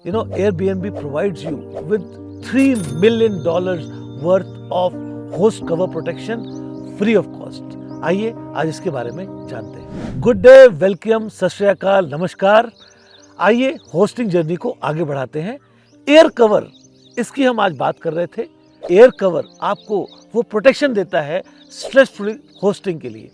Airbnb provides you with $3 million worth of host cover protection free of cost. आइए आज इसके बारे में जानते हैं. गुड डे, वेलकम, सत श्री अकाल, नमस्कार. आइए होस्टिंग जर्नी को आगे बढ़ाते हैं. एयर कवर, इसकी हम आज बात कर रहे थे. एयर कवर आपको वो प्रोटेक्शन देता है स्ट्रेस फ्री होस्टिंग के लिए.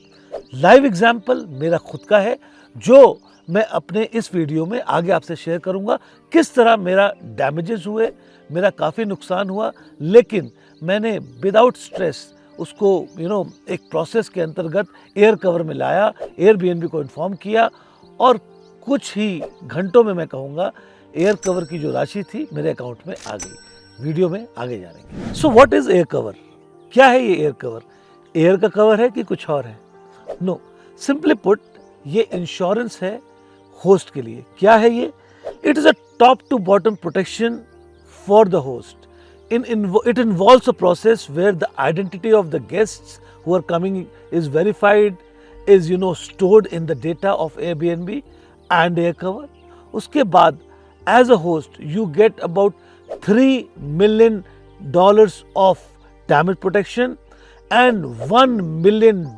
लाइव एग्जाम्पल मेरा खुद का है जो मैं अपने इस वीडियो में आगे आपसे शेयर करूंगा. किस तरह मेरा डैमेजेस हुए, मेरा काफ़ी नुकसान हुआ, लेकिन मैंने विदाउट स्ट्रेस उसको एक प्रोसेस के अंतर्गत एयर कवर में लाया, एयरबीएनबी को इन्फॉर्म किया और कुछ ही घंटों में मैं कहूँगा एयर कवर की जो राशि थी मेरे अकाउंट में आ गई. वीडियो में आगे जानेंगे. So what is air cover? क्या है ये एयर कवर? एयर का कवर है कि कुछ और है? नो, सिंपली पुट ये इंश्योरेंस है होस्ट के लिए. क्या है ये? It is a top to bottom protection for the host. It involves a process where the identity of the guests who are coming is verified, is stored in the data of Airbnb and AirCover. उसके बाद as a host you get about $3 million of damage protection and $1 million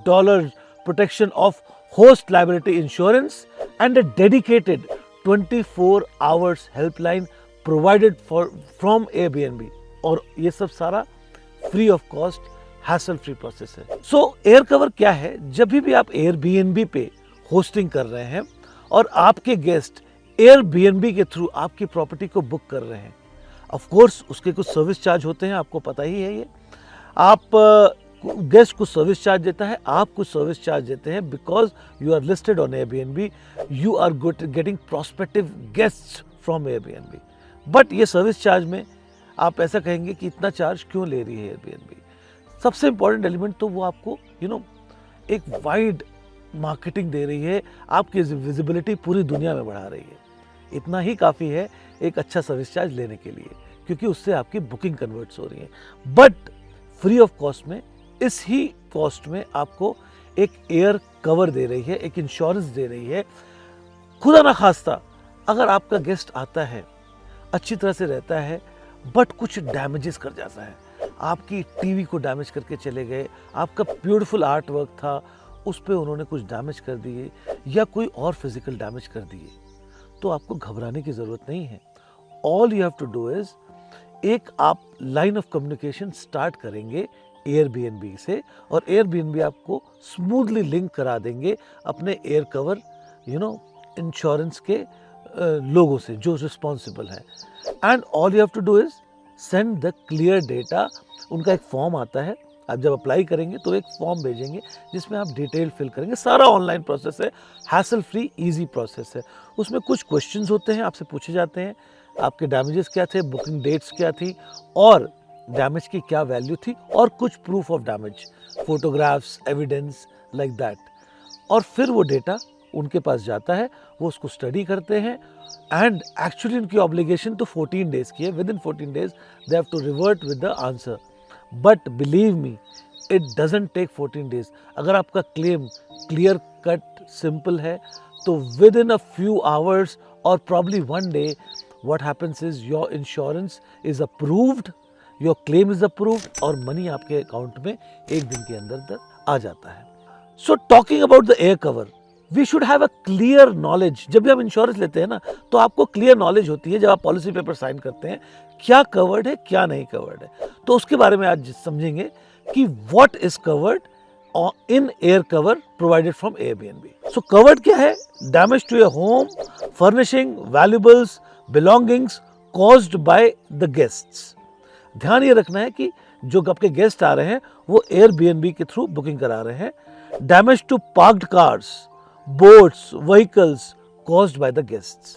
protection of host liability insurance and a dedicated 24 hours helpline provided from Airbnb. और ये सब सारा free of cost, hassle free process है. So air cover क्या है? जब भी आप एयरबीएनबी पे होस्टिंग कर रहे हैं और आपके गेस्ट एयरबीएनबी के थ्रू आपकी प्रॉपर्टी को बुक कर रहे हैं, ऑफ कोर्स उसके कुछ सर्विस चार्ज होते हैं, आपको पता ही है ये. आप गेस्ट कुछ सर्विस चार्ज देता है, आप कुछ सर्विस चार्ज देते हैं. Because you are listed on Airbnb, you are getting prospective guests from Airbnb. But ये सर्विस चार्ज में आप ऐसा कहेंगे कि इतना चार्ज क्यों ले रही है एयरबीएनबी? सबसे इंपॉर्टेंट एलिमेंट तो वो आपको एक वाइड मार्केटिंग दे रही है, आपकी विजिबिलिटी पूरी दुनिया में बढ़ा रही है. इतना ही काफ़ी है एक अच्छा सर्विस चार्ज लेने के लिए, क्योंकि उससे आपकी बुकिंग कन्वर्ट्स हो रही है. बट फ्री ऑफ कॉस्ट में, इस ही कॉस्ट में आपको एक एयर कवर दे रही है, एक इंश्योरेंस दे रही है. खुदा ना खास्ता अगर आपका गेस्ट आता है, अच्छी तरह से रहता है, बट कुछ डैमेजेस कर जाता है, आपकी टीवी को डैमेज करके चले गए, आपका ब्यूटीफुल आर्ट वर्क था उस पर उन्होंने कुछ डैमेज कर दिए या कोई और फिजिकल डैमेज कर दिए, तो आपको घबराने की ज़रूरत नहीं है. All you have to do is, एक आप लाइन ऑफ कम्युनिकेशन स्टार्ट करेंगे एयरबीएनबी से और एयरबीएनबी आपको स्मूथली लिंक करा देंगे अपने एयर कवर इंश्योरेंस के लोगों से जो रिस्पॉन्सिबल है. And all you have to do is send the clear data. उनका एक फॉर्म आता है, आप जब अप्लाई करेंगे तो एक फॉर्म भेजेंगे जिसमें आप डिटेल फिल करेंगे. सारा ऑनलाइन प्रोसेस है, हैसल फ्री इजी प्रोसेस है. उसमें कुछ क्वेश्चंस होते हैं, आपसे पूछे जाते हैं आपके डैमेजेस क्या थे, बुकिंग डेट्स क्या थी और डैमेज की क्या वैल्यू थी और कुछ proof of damage, photographs, evidence like that. और फिर वो डेटा उनके पास जाता है, वो उसको स्टडी करते हैं एंड एक्चुअली उनकी ऑब्लिगेशन तो 14 डेज की है. Within 14 days they have to revert with the answer. But believe me, it doesn't take 14 days. अगर आपका क्लेम क्लियर कट सिंपल है तो within a few hours और probably one day what happens is your insurance is approved, your claim is approved और money आपके account में एक दिन के अंदर आ जाता है. So talking about the air cover, we should have a clear knowledge. जब भी हम इंश्योरेंस लेते हैं ना तो आपको क्लियर नॉलेज होती है जब आप पॉलिसी पेपर साइन करते हैं, क्या कवर्ड है क्या नहीं कवर्ड है. तो उसके बारे में आज समझेंगे कि what is covered in air cover provided from Airbnb. So covered क्या है? Damage to your home, furnishing, valuables, belongings caused by the guests. ध्यान ये रखना है कि जो आपके गेस्ट आ रहे हैं वो एयरबीएनबी के थ्रू बुकिंग करा रहे हैं. Damage to parked cars, boats, vehicles caused by the guests.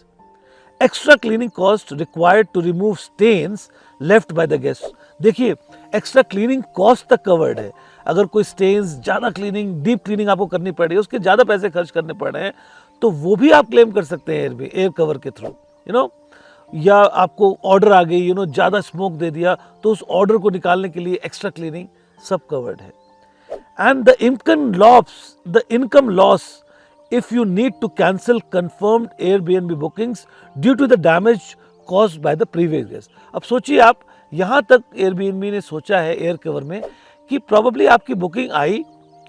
Extra cleaning cost required to remove stains left by the guests. देखिए, एक्स्ट्रा क्लीनिंग कॉस्ट तक कवर्ड है. अगर कोई स्टेन्स, ज़्यादा क्लीनिंग, डीप क्लीनिंग आपको करनी पड़ रही है, उसके ज़्यादा पैसे खर्च करने पड़ रहे हैं, तो वो भी आप क्लेम कर सकते हैं एयर कवर के थ्रू. या आपको ऑर्डर आ गई, ज़्यादा स्मोक दे दिया तो उस ऑर्डर को निकालने के लिए एक्स्ट्रा क्लीनिंग सब कवर्ड है. And the income loss if you need to cancel confirmed Airbnb bookings due to the damage caused by the previous guest. अब सोचिए आप, यहाँ तक Airbnb ने सोचा है एयर कवर में कि probably आपकी बुकिंग आई,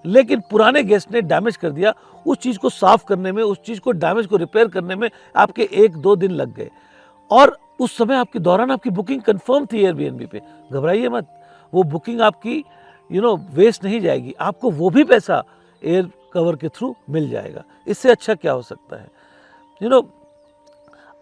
लेकिन पुराने गेस्ट ने डैमेज कर दिया। उस चीज़ को साफ करने में, उस चीज़ को डैमेज को रिपेयर करने में आपके 1-2 दिन लग गए, और उस समय आपके दौरान आपकी बुकिंग कंफर्म थी Airbnb पे। घबराइए मत, वो बुकिंग आपकी वेस्ट नहीं जाएगी, आपको वो भी पैसा एयर कवर के थ्रू मिल जाएगा। इससे अच्छा क्या हो सकता है?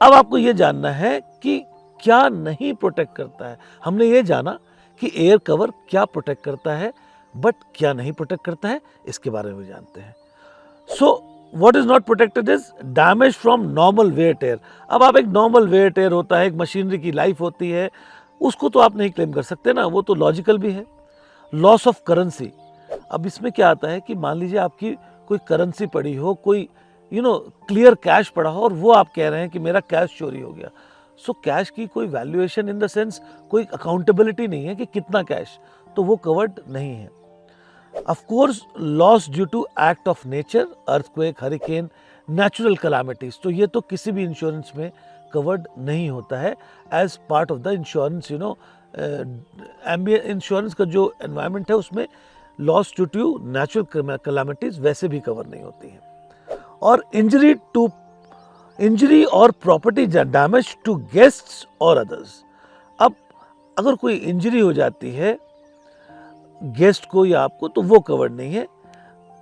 अब आपको ये जानना है कि क्या नहीं प्रोटेक्ट करता है। हमने ये जाना कि एयर कवर क्या प्रोटेक्ट करता है, बट क्या नहीं प्रोटेक्ट करता है, इसके बारे में जानते हैं। So what is not protected is damage from normal wear tear. अब आप एक नॉर्मल वेयर टेयर होता है, एक मशीनरी की लाइफ होती है, उसको तो आप नहीं क्लेम कर सकते ना, वो तो लॉजिकल भी है। लॉस ऑफ करेंसी, अब इसमें क्या आता है कि मान लीजिए आपकी कोई करेंसी पड़ी हो, कोई क्लियर कैश पड़ा हो, और वो आप कह रहे हैं कि मेरा कैश चोरी हो गया। सो कैश की कोई वैल्यूएशन इन द सेंस कोई अकाउंटेबिलिटी नहीं है कि कितना कैश, तो वो कवर्ड नहीं है। Of course loss due to act of nature, earthquake, hurricane, natural calamities, तो ये तो किसी भी इंश्योरेंस में कवर्ड नहीं होता है as part of the insurance. Insurance का जो एनवायरनमेंट है उसमें loss due to natural calamities वैसे भी कवर नहीं होती हैं। और इंजरी और प्रॉपर्टी डैमेज टू गेस्ट्स और अदर्स। अब अगर कोई इंजरी हो जाती है गेस्ट को या आपको, तो वो कवर्ड नहीं है।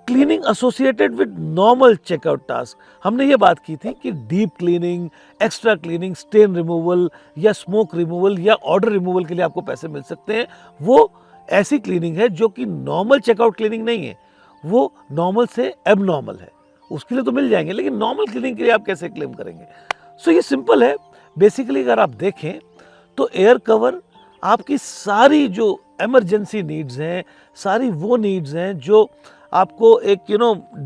Cleaning associated with normal checkout task, हमने ये बात की थी कि deep cleaning, extra cleaning, stain removal या स्मोक रिमूवल या ऑर्डर रिमूवल के लिए आपको पैसे मिल सकते हैं। वो ऐसी क्लीनिंग है जो कि नॉर्मल चेकआउट क्लीनिंग नहीं है, वो नॉर्मल से एबनॉर्मल है, उसके लिए तो मिल जाएंगे, लेकिन नॉर्मल क्लीनिंग के लिए आप कैसे क्लेम करेंगे? सो ये सिंपल है। बेसिकली अगर आप देखें तो एयर कवर आपकी सारी जो इमरजेंसी नीड्स हैं, सारी वो नीड्स हैं जो आपको एक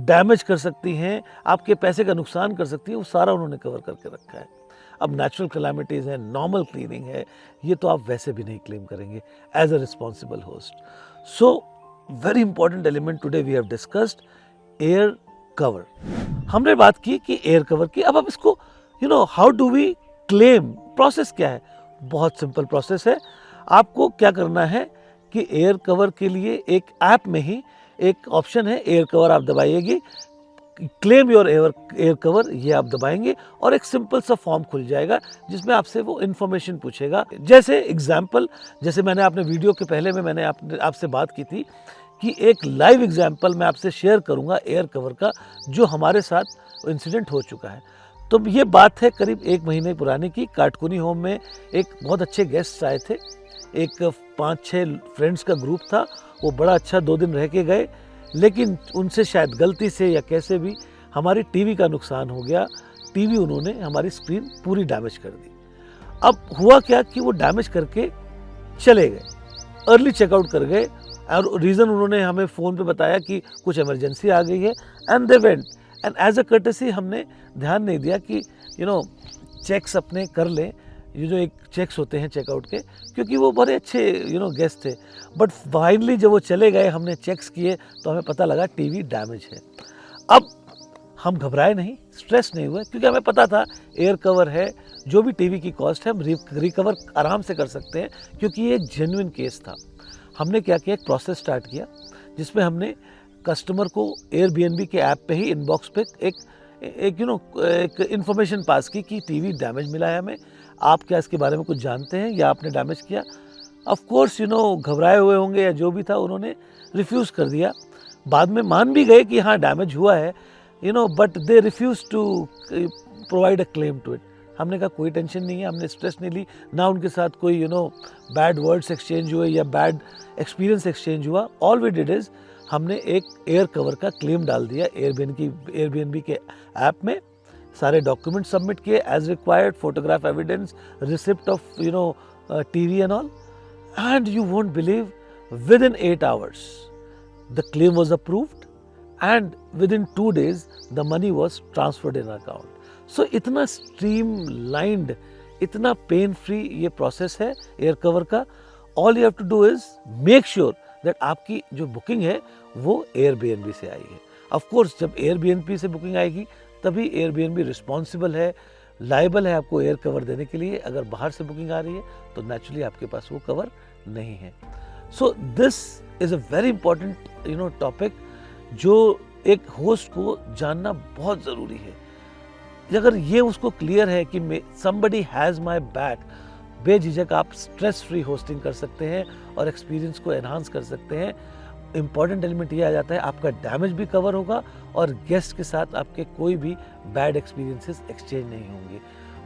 डैमेज कर सकती हैं, आपके पैसे का नुकसान कर सकती है, वो सारा उन्होंने कवर करके रखा है। अब नेचुरल कैलामिटीज़ हैं, नॉर्मल क्लीनिंग है, ये तो आप वैसे भी नहीं क्लेम करेंगे as a responsible host. So very important element today we have discussed, air cover. हमने बात की कि एयर कवर की। अब आप इसको how do we claim, process क्या है? बहुत सिंपल प्रोसेस है। आपको क्या करना है कि एयर कवर के लिए एक ऐप में ही एक ऑप्शन है, एयर कवर आप दबाइएगी, क्लेम योर एयर कवर, ये आप दबाएंगे और एक सिंपल सा फॉर्म खुल जाएगा जिसमें आपसे वो इन्फॉर्मेशन पूछेगा। जैसे एग्जाम्पल, जैसे मैंने अपने वीडियो के पहले में मैंने आपसे बात की थी कि एक लाइव एग्जाम्पल मैं आपसे शेयर करूंगा एयर कवर का, जो हमारे साथ इंसिडेंट हो चुका है। तो ये बात है करीब 1 महीने पुरानी की। काटकुनी होम में एक बहुत अच्छे गेस्ट आए थे, एक 5-6 फ्रेंड्स का ग्रुप था। वो बड़ा अच्छा 2 दिन रह के गए, लेकिन उनसे शायद गलती से या कैसे भी हमारी टीवी का नुकसान हो गया। टीवी उन्होंने हमारी स्क्रीन पूरी डैमेज कर दी। अब हुआ क्या कि वो डैमेज करके चले गए, अर्ली चेकआउट कर गए, और रीज़न उन्होंने हमें फ़ोन पे बताया कि कुछ इमरजेंसी आ गई है, and they went. And as a courtesy हमने ध्यान नहीं दिया कि चेक्स अपने कर लें, ये जो एक चेक्स होते हैं चेकआउट के, क्योंकि वो बड़े अच्छे गेस्ट थे। बट फाइनली जब वो चले गए, हमने चेक्स किए तो हमें पता लगा टीवी डैमेज है। अब हम घबराए नहीं, स्ट्रेस नहीं हुए, क्योंकि हमें पता था एयर कवर है, जो भी टीवी की कॉस्ट है हम रिकवर आराम से कर सकते हैं, क्योंकि ये एक जेन्युइन केस था। हमने क्या किया, एक प्रोसेस स्टार्ट किया जिसमें हमने कस्टमर को एयरबीएनबी के ऐप पे ही इनबॉक्स पे एक इन्फॉर्मेशन पास की कि टीवी डैमेज मिला है हमें, आप क्या इसके बारे में कुछ जानते हैं या आपने डैमेज किया? ऑफ कोर्स घबराए हुए होंगे या जो भी था, उन्होंने रिफ्यूज़ कर दिया। बाद में मान भी गए कि हाँ डैमेज हुआ है, but they refuse to provide a claim to it. हमने कहा कोई टेंशन नहीं है, हमने स्ट्रेस नहीं ली, ना उनके साथ कोई बैड वर्ड्स एक्सचेंज हुए या बैड एक्सपीरियंस एक्सचेंज हुआ। ऑल वी डिड इज़ हमने एक एयर कवर का क्लेम डाल दिया एयरबीएनबी के ऐप में, सारे डॉक्यूमेंट सबमिट किए as required, photograph evidence, receipt of TV and all, and you won't believe, within 8 hours the claim was approved and within 2 days the money was transferred in account. So इतना streamlined, इतना pain free ये process है air cover का। All you have to do is make sure that आपकी जो booking है वो Airbnb से आई है। ऑफ कोर्स जब एयरबीएनबी से बुकिंग आएगी तभी एयरबीएनबी रिस्पॉन्सिबल है, लायबल है आपको एयर कवर देने के लिए। अगर बाहर से बुकिंग आ रही है तो नेचुरली आपके पास वो कवर नहीं है। So this is a very important topic जो एक होस्ट को जानना बहुत ज़रूरी है। अगर ये उसको क्लियर है कि somebody has my back, बेझिझक आप स्ट्रेस फ्री होस्टिंग कर सकते हैं और एक्सपीरियंस को एनहांस कर सकते हैं। इम्पॉर्टेंट एलिमेंट ये आ जाता है, आपका डैमेज भी कवर होगा और गेस्ट के साथ आपके कोई भी बैड एक्सपीरियंसेस एक्सचेंज नहीं होंगे।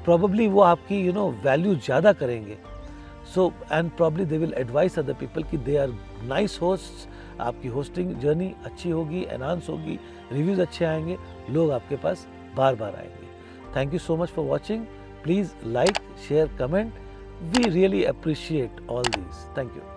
प्रॉबली वो आपकी वैल्यू ज़्यादा करेंगे। So and probably they will advice other people कि दे आर नाइस होस्ट्स। आपकी होस्टिंग जर्नी अच्छी होगी, एनहांस होगी, रिव्यूज़ अच्छे आएंगे, लोग आपके पास बार बार आएंगे। Thank you so much for watching. Please like, share, comment. We really appreciate all these. Thank you.